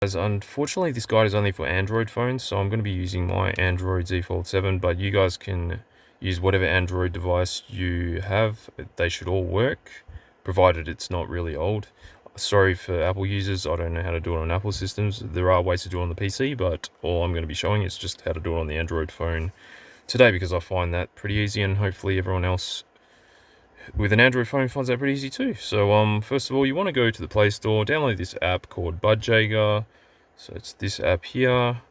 As unfortunately, this guide is only for Android phones, so I'm going to be using my Android Z Fold 7, but you guys can use whatever Android device you have. They should all work, provided it's not really old. Sorry for Apple users, I don't know how to do it on Apple systems. There are ways to do it on the PC, but all I'm going to be showing is just how to do it on the Android phone today, because I find that pretty easy, and hopefully everyone else with an Android phone finds that pretty easy too. So first of all, you want to go to the Play Store, download this app called Budjager. So it's this app here.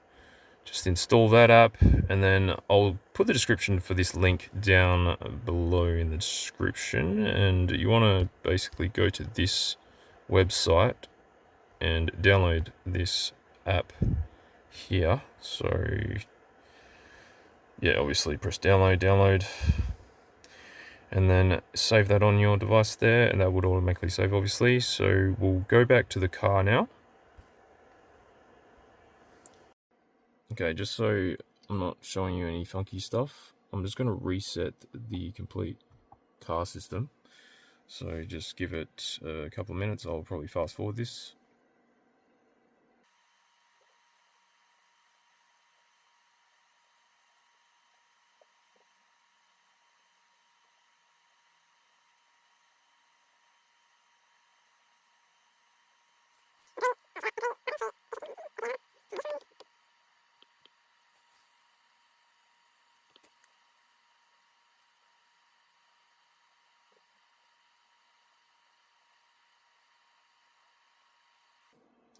Just install that app, and then I'll put the description for this link down below in the description. And you want to basically go to this website and download this app here. So yeah, obviously press download, and then save that on your device there, and that would automatically save, obviously. So we'll go back to the car now. Okay, just so I'm not showing you any funky stuff, I'm just going to reset the complete car system. So just give it a couple of minutes. I'll probably fast forward this.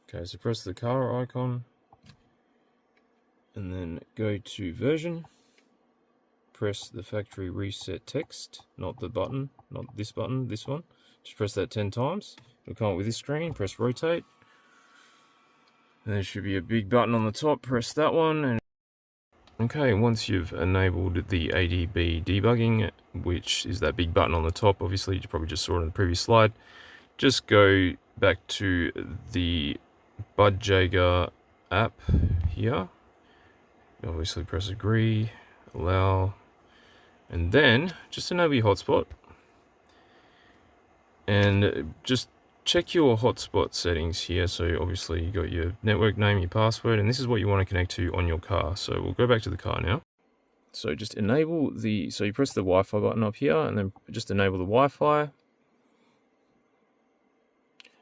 Okay, so press the car icon, and then go to version, press the factory reset text, not the button, not this button, this one. Just press that 10 times. It'll come up with this screen, press rotate. And there should be a big button on the top, press that one. And okay, once you've enabled the ADB debugging, which is that big button on the top, obviously you probably just saw it in the previous slide, just go back to the Budjager app here. Obviously press agree, allow, and then just enable your hotspot, and just check your hotspot settings here. So obviously you got your network name, your password, and this is what you want to connect to on your car. So we'll go back to the car now. So just enable the, so you press the Wi-Fi button up here, and then just enable the Wi-Fi,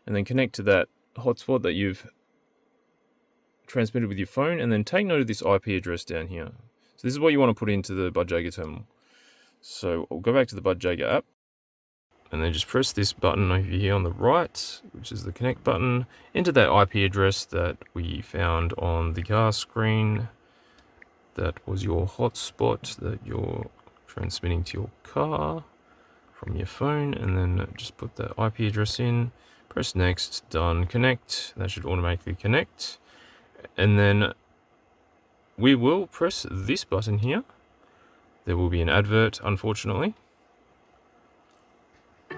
and then connect to that hotspot that you've transmitted with your phone, and then take note of this IP address down here. So this is what you want to put into the Budjager terminal. So I'll go back to the Budjager app, and then just press this button over here on the right, which is the connect button, into that IP address that we found on the car screen. That was your hotspot that you're transmitting to your car from your phone, and then just put that IP address in, press next, done, connect. That should automatically connect. And then we will press this button here. There will be an advert, unfortunately. I'll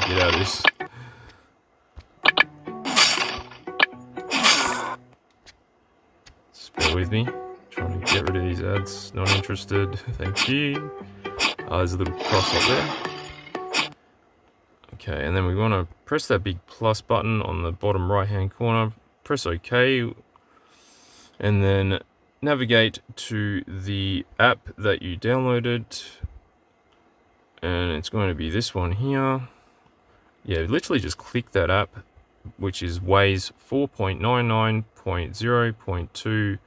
get out of this. Just bear with me. Trying to get rid of these ads. Not interested. Thank you. There's a little cross up there. Okay, and then we want to press that big plus button on the bottom right hand corner, press OK, and then navigate to the app that you downloaded, and it's going to be this one here. Yeah, literally just click that app, which is Waze 4.99.0.2.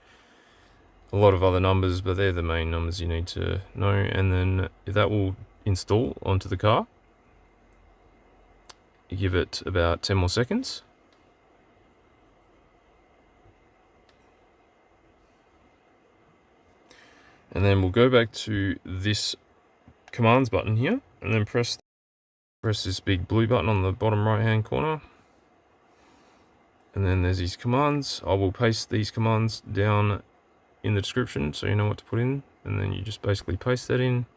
A lot of other numbers, but they're the main numbers you need to know, and then that will install onto the car. Give it about 10 more seconds. And then we'll go back to this commands button here, and then press this big blue button on the bottom right hand corner. And then there's these commands. I will paste these commands down in the description so you know what to put in, and then you just basically paste that in,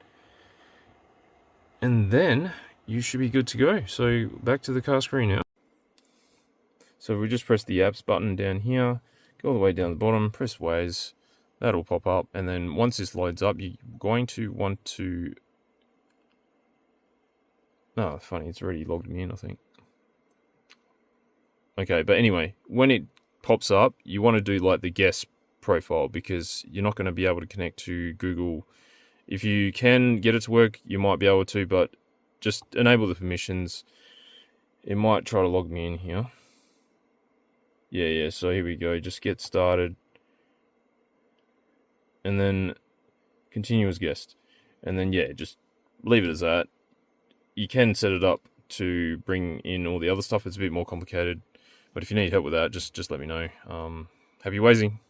and then you should be good to go. So back to the car screen now. So we just press the apps button down here, go all the way down the bottom, press Waze, that'll pop up, and then once this loads up, you're going to want to Oh, funny, it's already logged me in, I think. Okay, but anyway, when it pops up, you want to do like the guest profile, because you're not going to be able to connect to Google. If you can get it to work, you might be able to, but just enable the permissions. It might try to log me in here. Yeah, so here we go. Just get started. And then continue as guest. And then, yeah, just leave it as that. You can set it up to bring in all the other stuff. It's a bit more complicated. But if you need help with that, just let me know. Happy Wazing.